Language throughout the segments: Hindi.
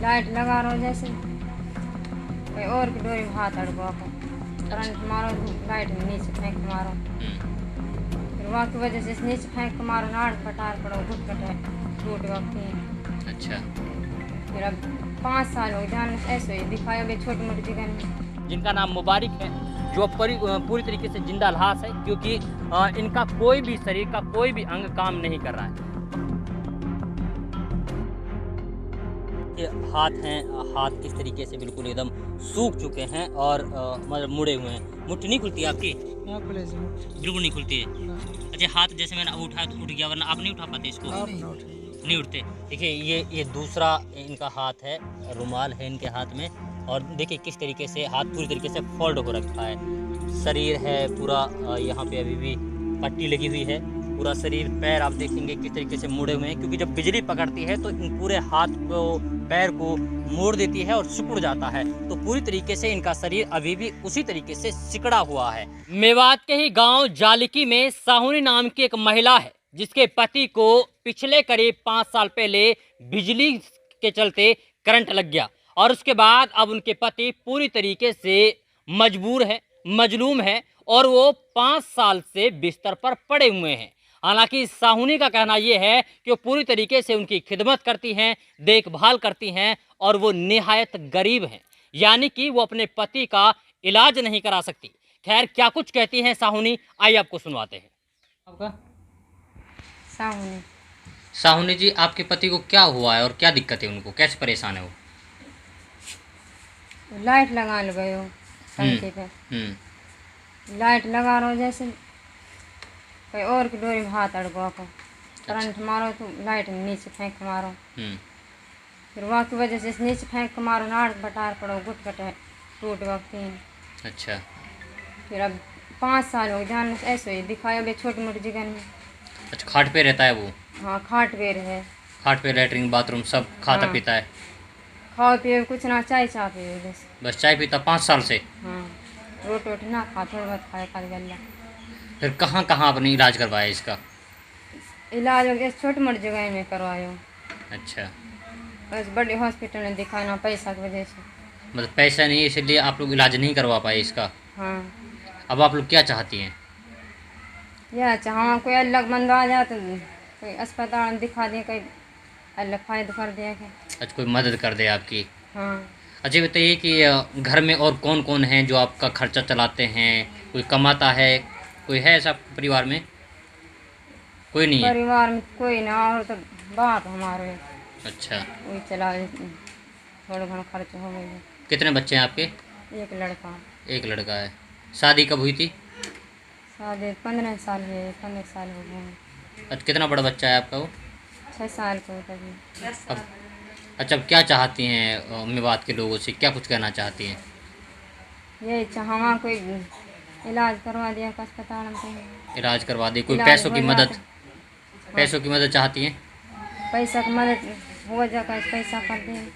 लाइट लगा रहो जैसे कोई और की डोरी में हाथ अड़को करंट मारो लाइट में नीचे फेंक के मारो फिर वहाँ की वजह से नीचे फेंक के मारो नाड़ पटार पड़ो घुट कटे टूट वक्त। अच्छा। फिर अब 5 साल हो जान ऐसे ही दिखाया भी छोटी मोटी जगह में। जिनका नाम मुबारक है, जो पूरी तरीके से जिंदा लाश है, क्योंकि इनका कोई भी शरीर का कोई भी अंग काम नहीं कर रहा है। ये हाथ हैं, हाथ इस तरीके से बिल्कुल एकदम सूख चुके हैं और मतलब मुड़े हुए हैं। मुट्ठी नहीं खुलती है आपकी? बिल्कुल नहीं खुलती है। अच्छा, हाथ जैसे मैंने अब उठाया तो उठ गया, वरना आप नहीं उठा पाते इसको? नहीं उठते। देखिए ये दूसरा इनका हाथ है, रुमाल है इनके हाथ में, और देखिए किस तरीके से हाथ पूरी तरीके से फोल्ड हो रखा है। शरीर है पूरा यहाँ पे अभी भी पट्टी लगी हुई है, पूरा शरीर। पैर आप देखेंगे किस तरीके से मुड़े हुए हैं, क्योंकि जब बिजली पकड़ती है तो इन पूरे हाथ को पैर को मोड़ देती है और सिकुड़ जाता है। तो पूरी तरीके से इनका शरीर अभी भी उसी तरीके से सिकड़ा हुआ है। मेवात के ही गांव जालिकी में साहुनी नाम की एक महिला है, जिसके पति को पिछले करीब 5 साल पहले बिजली के चलते करंट लग गया, और उसके बाद अब उनके पति पूरी तरीके से मजबूर है, मजलूम है, और वो 5 साल से बिस्तर पर पड़े हुए हैं। हालांकि साहुनी का कहना यह है कि वो पूरी तरीके से उनकी खिदमत करती हैं, देखभाल करती हैं, और वो निहायत गरीब हैं, यानी कि वो अपने पति का इलाज नहीं करा सकती। खैर, क्या कुछ कहती हैं साहुनी, आइए आपको सुनवाते हैं। आपका साहुनी साहुनी जी, आपके पति को क्या हुआ है और क्या दिक्कत है उनको, कैसे परेशान है वो? लाइट लगा लो गए हो टंकी पे, लाइट लगा रहो जैसे कोई और की डोरी में हाथ अड़को करंट मारो तो लाइट में नीचे फेंक के मारो फिर वहाँ की वजह से नीचे फेंक के मारो नाड़ बटार पड़ो घुट कटे टूट वक्त। अच्छा। फिर अब 5 साल हो जान ऐसे ही दिखाया भी छोटी मोटी जगह में। अच्छा, खाट पे रहता है वो? हाँ, खाट पे रहे। खाट पे लैट्रिन बाथरूम सब खाता हाँ। पीता है? खाओ पिए कुछ ना, चाय पिए बस। बस चाय पीता 5 साल से? हाँ, रोटी वोटी ना खा, थोड़ा बहुत खाए खा गल्ला। फिर कहाँ कहाँ आपने इलाज करवाया इसका? इलाज छोटी मोटी जगह में करवायो। अच्छा। बस बड़े हॉस्पिटल में दिखाना पैसा की वजह से। मतलब पैसा नहीं, इसलिए आप लोग इलाज नहीं करवा पाए इसका? हाँ। अब आप लोग क्या चाहती हैं? यह चाह कोई अलग बंदा आ जाए तो कोई अस्पताल में दिखा दे, कोई अलग फायदा कर दिया क्या। अच्छा, कोई मदद कर दे आपकी। हाँ। अच्छा, बताइए कि घर में और कौन कौन हैं जो आपका खर्चा चलाते हैं? कोई कमाता है, कोई है ऐसा परिवार में? कोई नहीं है परिवार में? कोई ना, और तो बाप हमारे। अच्छा। वही चला, थोड़ा घना खर्च हो गया। कितने बच्चे हैं आपके? एक लड़का। एक लड़का है। शादी कब हुई थी? शादी 15 साल हुए, 15 साल हो गए। अच्छा, कितना बड़ा बच्चा है आपका वो? 6 साल को तभी। अब अच्छा, अब क्या चाहती हैं मेवात के लोगों से, क्या कुछ कहना चाहती हैं? यही चाह कोई इलाज करवा दिया अस्पताल में कहीं। इलाज करवा दे, कोई इलाज पैसों की हो मदद? जाता। पैसों की मदद चाहती हैं? पैसा की मदद हो जाए, पैसा कर दें।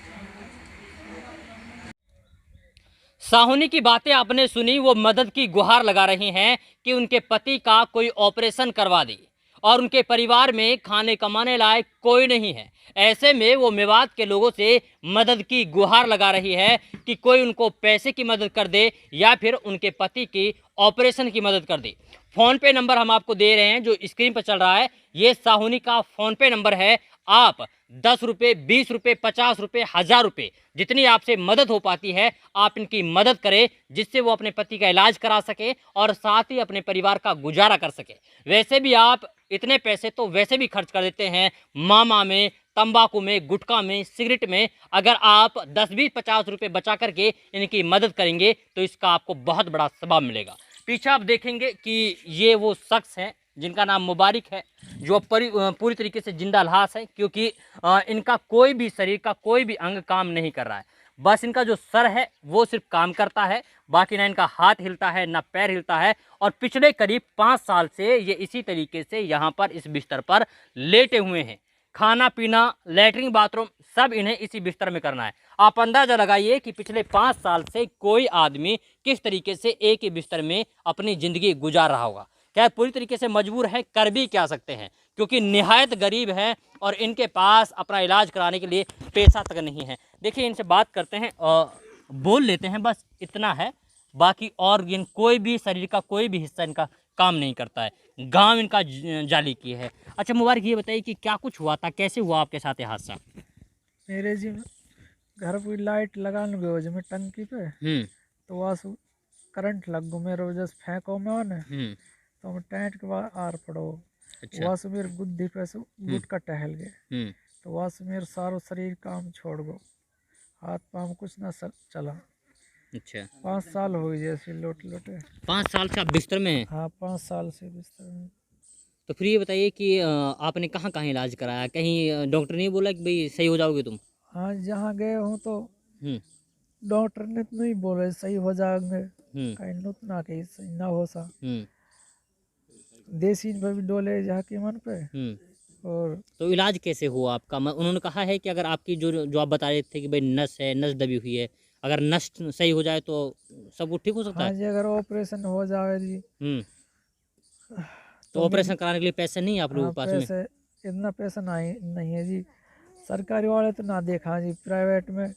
साहुनी की बातें आपने सुनी, वो मदद की गुहार लगा रही हैं कि उनके पति का कोई ऑपरेशन करवा दे, और उनके परिवार में खाने कमाने लायक कोई नहीं है। ऐसे में वो मेवात के लोगों से मदद की गुहार लगा रही है कि कोई उनको पैसे की मदद कर दे या फिर उनके पति की ऑपरेशन की मदद कर दे। फ़ोन पे नंबर हम आपको दे रहे हैं, जो स्क्रीन पर चल रहा है, ये साहुनी का फ़ोन पे नंबर है। आप 10 रुपये, 20 रुपये, 50 रुपये, 1000 रुपये, जितनी आपसे मदद हो पाती है आप इनकी मदद करें, जिससे वो अपने पति का इलाज करा सके और साथ ही अपने परिवार का गुजारा कर सके। वैसे भी आप इतने पैसे तो वैसे भी खर्च कर देते हैं मामा में, तंबाकू में, गुटखा में, सिगरेट में। अगर आप 10, 20, 50 रुपये बचा करके इनकी मदद करेंगे तो इसका आपको बहुत बड़ा सवाब मिलेगा। पीछे आप देखेंगे कि ये वो शख्स हैं जिनका नाम मुबारक है, जो पूरी तरीके से जिंदा लाश है, क्योंकि इनका कोई भी शरीर का कोई भी अंग काम नहीं कर रहा है। बस इनका जो सर है वो सिर्फ काम करता है, बाकी ना इनका हाथ हिलता है ना पैर हिलता है। और पिछले करीब 5 साल से ये इसी तरीके से यहाँ पर इस बिस्तर पर लेटे हुए हैं। खाना पीना, लैट्रिन बाथरूम सब इन्हें इसी बिस्तर में करना है। आप अंदाज़ा लगाइए कि पिछले 5 साल से कोई आदमी किस तरीके से एक ही बिस्तर में अपनी ज़िंदगी गुजार रहा होगा। क्या पूरी तरीके से मजबूर है, कर भी क्या सकते हैं, क्योंकि निहायत गरीब हैं और इनके पास अपना इलाज कराने के लिए पैसा तक नहीं है। देखिए इनसे बात करते हैं और बोल लेते हैं, बस इतना है, बाकी और कोई भी शरीर का कोई भी हिस्सा इनका काम नहीं करता है। गांव इनका जाली की है। अच्छा मुबारक, ये बताइए कि क्या कुछ हुआ था, कैसे हुआ आपके साथ ये हादसा? मेरे जी घर पर लाइट लगाने गयो जी मैं टंकी पे, तो वहाँ से करंट लग गो मेरे वजह से फेंको में ने, तो मैं टेंट के बाद आर पड़ो। अच्छा। वहाँ से मेरे गुद्दी पे से गुटका टहल गए, तो वहाँ से मेरे सारो शरीर काम छोड़ गो, हाथ पाँव कुछ ना चला। अच्छा, 5 साल हो गए जैसे लोटे। 5 साल से आप बिस्तर में हैं? हाँ 5 साल से बिस्तर में। तो फिर ये बताइए कि आपने कहाँ कहाँ इलाज कराया? कहीं डॉक्टर नहीं बोला कि भाई सही हो जाओगे तुम? हाँ जहाँ गए हूँ तो हम्म डॉक्टर ने तो नहीं बोले सही हो जाएंगे, हम्म कहीं नुत ना कहीं सही ना हो सा। हम्म देसी पे भी डोले जहाँ के मन पे। हम्म और तो इलाज कैसे हुआ आपका? उन्होंने कहा है कि अगर आपकी जो आप बता रहे थे कि भाई नस है, नस दबी हुई है, अगर नस सही हो जाए तो सब कुछ ठीक हो सकता हाँ है? जी अगर ऑपरेशन हो जाए जी तो ऑपरेशन कराने के लिए पैसे नहीं है आप लोगों हाँ के पास में? पैसे इतना पैसा नहीं है जी, सरकारी वाले तो ना देखा जी, प्राइवेट में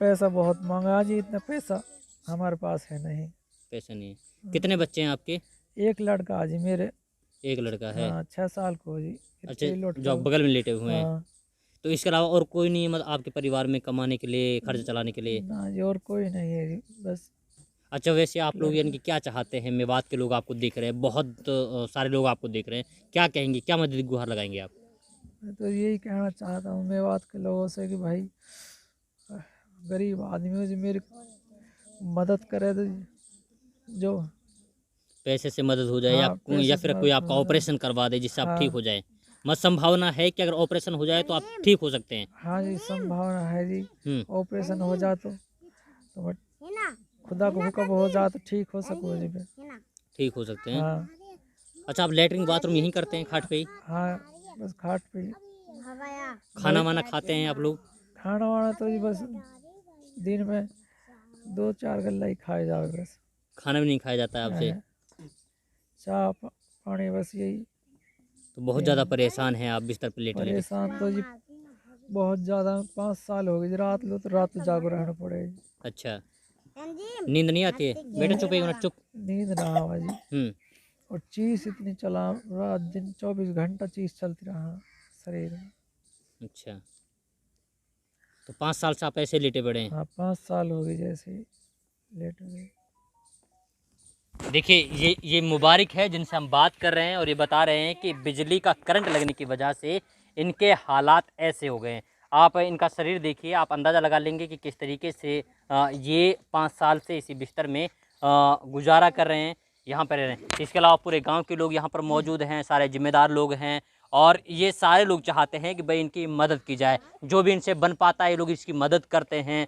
पैसा बहुत मांगा जी, इतना पैसा हमारे पास है नहीं। पैसा नहीं है। कितने बच्चे हैं आपके? एक लड़का जी मेरे। एक लड़का है। हाँ 6 साल को जी। अच्छा, लौट जो आप बगल में लेटे हुए हैं। हाँ तो इसके अलावा और कोई नहीं, मतलब आपके परिवार में कमाने के लिए, खर्च चलाने के लिए? ना जी और कोई नहीं है जी बस। अच्छा, वैसे आप लोग यानी कि क्या चाहते हैं? मेवात के लोग आपको देख रहे हैं, बहुत सारे लोग आपको देख रहे हैं, क्या कहेंगे, क्या मदद की गुहार लगाएंगे आप? मैं तो यही कहना चाहता हूँ मेवात के लोगों से कि भाई गरीब आदमी हो जी, मेरी मदद करे तो जो पैसे से मदद हो जाए हाँ, या पैसे फिर से कोई मदद आपका हो जाए। ऑपरेशन करवा दे जिससे आप ठीक हाँ हो जाए। मत संभावना है कि अगर ऑपरेशन हो जाए तो आप ठीक हो सकते हैं? हाँ जी संभावना है जी, ऑपरेशन हो जाए तो मैं खुदा को हुक्म हो जाए तो ठीक हो सकूँ जी मैं। ठीक हो सकते हैं। हाँ अच्छा, आप लेटरिन बाथरूम यहीं करते हैं, खाट पे ही? हाँ बस खाट पे ही। खाना वाना खाते हैं आप लोग? खाना वाना तो जी बस दिन में 2-4 गल्ला ही खाए जाओ बस। खाना भी नहीं खाया जाता है आपसे? हाँ, चाय पानी बस यही। तो बहुत ज़्यादा परेशान हैं आप बिस्तर पर लेटे लेटे? परेशान तो जी बहुत ज़्यादा, 5 साल हो गए जी, रात लो तो रात जागो रहना पड़े जी। अच्छा, नींद नहीं आती है? बेटा चुप, एक मिनट चुप। नींद ना आवा जी, और चीज इतनी चला रात दिन 24 घंटा चीज चलती रहा शरीर में। अच्छा, तो 5 साल से आप ऐसे लेटे पड़े हैं? हाँ 5 साल हो गए जैसे ही लेट गए। देखिए ये मुबारक है जिनसे हम बात कर रहे हैं और ये बता रहे हैं कि बिजली का करंट लगने की वजह से इनके हालात ऐसे हो गए हैं। आप इनका शरीर देखिए, आप अंदाज़ा लगा लेंगे कि किस तरीके से ये 5 साल से इसी बिस्तर में गुजारा कर रहे हैं, यहाँ पर रह रहे हैं। इसके अलावा पूरे गांव के लोग यहाँ पर मौजूद हैं, सारे जिम्मेदार लोग हैं और ये सारे लोग चाहते हैं कि भाई इनकी मदद की जाए। जो भी इनसे बन पाता है ये लोग इसकी मदद करते हैं।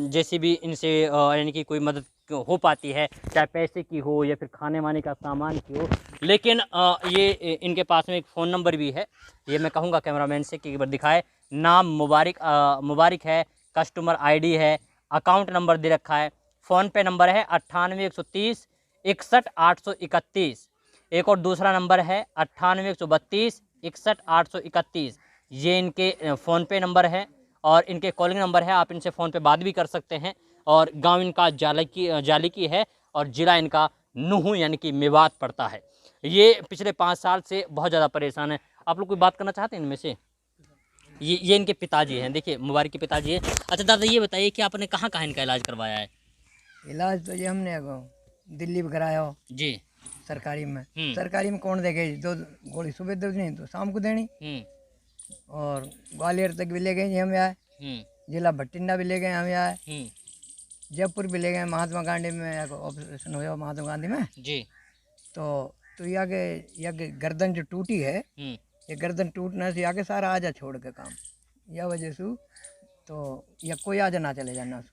जैसे भी इनसे यानी कि कोई मदद हो पाती है, चाहे पैसे की हो या फिर खाने वाने का सामान की हो। लेकिन ये इनके पास में एक फ़ोन नंबर भी है, ये मैं कहूँगा कैमरामैन से कि एक बार दिखाए। नाम मुबारक है, कस्टमर आईडी है, अकाउंट नंबर दे रखा है, फ़ोन पे नंबर है 98 130 61 831। एक और दूसरा नंबर है 98 132 61 831। ये इनके फ़ोन पे नंबर है और इनके कॉलिंग नंबर है, आप इनसे फ़ोन पे बात भी कर सकते हैं। और गांव इनका जाली की है और ज़िला इनका नूहू यानी कि मेवात पड़ता है। ये पिछले 5 साल से बहुत ज़्यादा परेशान है। आप लोग कोई बात करना चाहते हैं इनमें से? ये इनके पिताजी हैं, देखिए मुबारक के पिताजी हैं। अच्छा दादा, ये बताइए कि आपने कहाँ कहाँ इनका इलाज करवाया है? इलाज तो ये हमने दिल्ली में कराया हो जी। सरकारी में। सरकारी में कौन देखे, 2 गोली सुबह देनी तो शाम को देनी। और ग्वालियर तक भी ले गए जी हम आए, जिला भटिंडा भी ले गए हम आए, जयपुर भी ले गए। महात्मा गांधी में ऑपरेशन हुआ महात्मा गांधी में जी। तो ये गर्दन जो टूटी है, ये गर्दन टूटने से आगे सारा आजा छोड़ के काम, यह वजह से तो यह कोई आजा ना चले जाना।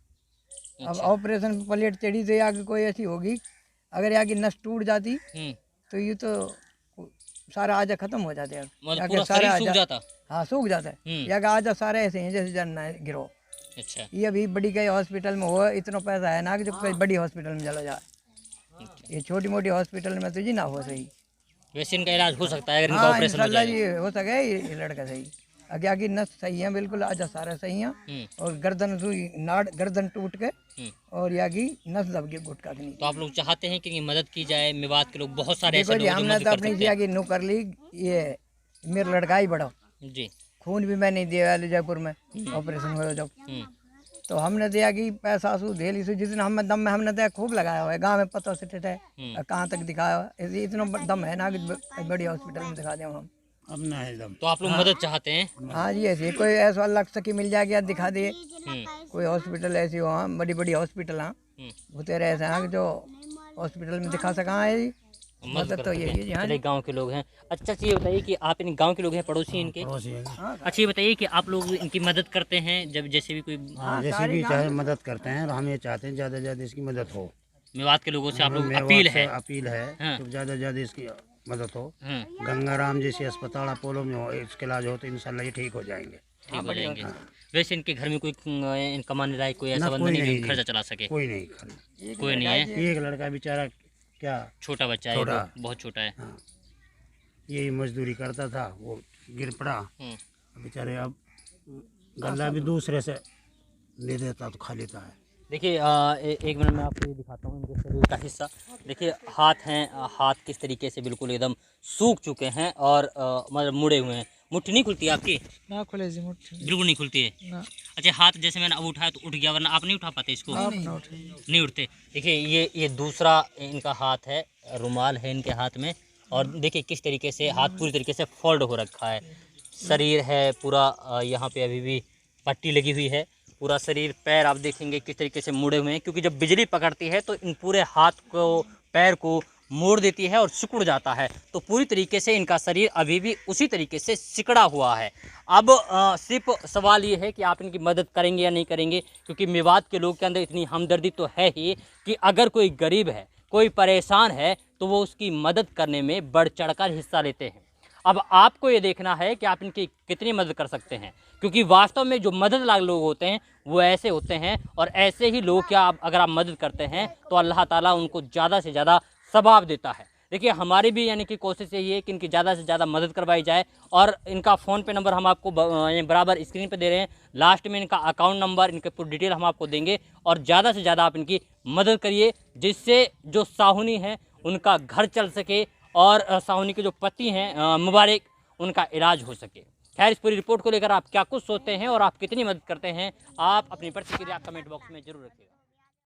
अब ऑपरेशन प्लेट चढ़ी तो आगे कोई ऐसी होगी, अगर यहाँ की नस टूट जाती तो ये तो सारा आजा खत्म हो जाते हैं, पूरा शरीर सूख जाता। हाँ सूख जाता है। यहाँ का आजा सारे ऐसे हैं जैसे जानना है गिरो। अच्छा, ये अभी बड़ी कई हॉस्पिटल में हो, इतना पैसा है ना कि जो बड़ी हॉस्पिटल में चला जाए, ये छोटी मोटी हॉस्पिटल में तो जी ना हो सही। वैसे इनका इलाज हो सकता है अगर इनका हाँ ऑपरेशन हो इंशाल्लाह जाए। जी हो सके ये लड़का सही। आगे आगे नस सही है बिल्कुल, आजा सारा सही है। और गर्दन सुई नाड़ गर्दन टूट के और यागी नस दब गई गुटका की नीचे। तो आप लोग चाहते हैं कि इनकी मदद की जाए? मेवात के लोग बहुत सारे ऐसे देखो जी लोग हैं जो हमने मदद तो कर अपनी सकते हैं। जिया की नू कर ली, ये मेरा लड़का ही बड़ा जी। खून भी मैं नहीं दिया जयपुर में ऑपरेशन हुआ जब, तो हमने दिया कि पैसा सू धेली सू जितना हम दम में हमने दिया खूब लगाया हुआ है। गाँव में पता से टेटे कहाँ तक दिखाया हुआ है। इतना दम है ना कि बड़ी हॉस्पिटल में दिखा दें हम। अपना है दम। तो आप लोग मदद चाहते हैं? हाँ जी ऐसे कोई ऐसा लग सकी मिल जाएगी दिखा दिए, कोई हॉस्पिटल ऐसी हो, हाँ बड़ी बड़ी हॉस्पिटल हाँ होते रहे ऐसे हाँ कि जो हॉस्पिटल में दिखा सका है जी। मदद तो यही है जी। हाँ चलिए गांव के लोग हैं। अच्छा ये बताइए कि आप इन गांव के लोग हैं, पड़ोसी इनके? पड़ोसी है। अच्छा ये बताइए कि आप लोग इनकी मदद करते हैं जब जैसे भी कोई हाँ, जैसे भी चाहे मदद करते हैं और हम ये चाहते हैं ज़्यादा से ज़्यादा इसकी मदद हो। मेवात के लोगों से आप लोग मेवात अपील से है? अपील है हाँ। तो ज़्यादा से ज़्यादा इसकी मदद हो। हाँ, गंगाराम जैसे अस्पताल अपोलो में हो, इसका इलाज हो तो इंशाल्लाह ये ठीक हो जाएंगे। ठीक हो जाएंगे। वैसे इनके घर में कोई कमाने लायक कोई ऐसा बंदा कोई नहीं नहीं, जो खर्चा चला सके? कोई नहीं खाली कोई नहीं है? एक लड़का बेचारा क्या छोटा बच्चा है, छोटा। वो बहुत छोटा है। हाँ, यही मजदूरी करता था, वो गिर पड़ा हम्म। बेचारे। अब गल्ला भी दूसरे से ले देता तो खा लेता है। देखिए एक मिनट में आपको ये दिखाता हूँ इनके शरीर का हिस्सा। देखिए हाथ हैं, हाथ किस तरीके से बिल्कुल एकदम सूख चुके हैं और मतलब मुड़े हुए हैं। मुट्ठी नहीं खुलती आपकी? ना खुले जी मुट्ठी बिल्कुल नहीं खुलती है। ना, अच्छा हाथ जैसे मैंने अब उठाया तो उठ गया, वरना आप नहीं उठा पाते इसको? आप ना उठे। नहीं उठते। देखिए ये दूसरा इनका हाथ है, रुमाल है इनके हाथ में, और देखिए किस तरीके से हाथ पूरी तरीके से फोल्ड हो रखा है। शरीर है पूरा यहाँ पे अभी भी पट्टी लगी हुई है पूरा शरीर। पैर आप देखेंगे किस तरीके से मुड़े हुए हैं, क्योंकि जब बिजली पकड़ती है तो इन पूरे हाथ को पैर को मोड़ देती है और सिकुड़ जाता है। तो पूरी तरीके से इनका शरीर अभी भी उसी तरीके से सिकड़ा हुआ है। अब सिर्फ सवाल ये है कि आप इनकी मदद करेंगे या नहीं करेंगे, क्योंकि मेवात के लोग के अंदर इतनी हमदर्दी तो है ही कि अगर कोई गरीब है, कोई परेशान है, तो वो उसकी मदद करने में बढ़ चढ़कर हिस्सा लेते हैं। अब आपको ये देखना है कि आप इनकी कितनी मदद कर सकते हैं, क्योंकि वास्तव में जो मदद लायक लोग होते हैं वो ऐसे होते हैं, और ऐसे ही लोग क्या अगर आप मदद करते हैं तो अल्लाह ताला उनको ज़्यादा से ज़्यादा सवाब देता है। देखिए हमारी भी यानी कि कोशिश यही है कि इनकी ज़्यादा से ज़्यादा मदद करवाई जाए, और इनका फ़ोन पे नंबर हम आपको बराबर स्क्रीन पे दे रहे हैं। लास्ट में इनका अकाउंट नंबर, इनके पूरी डिटेल हम आपको देंगे, और ज़्यादा से ज़्यादा आप इनकी मदद करिए, जिससे जो साहुनी है उनका घर चल सके और साहुनी के जो पति हैं मुबारक, उनका इलाज हो सके। खैर इस पूरी रिपोर्ट को लेकर आप क्या कुछ सोचते हैं और आप कितनी मदद करते हैं, आप अपनी प्रतिक्रिया कमेंट बॉक्स में जरूर रखिएगा।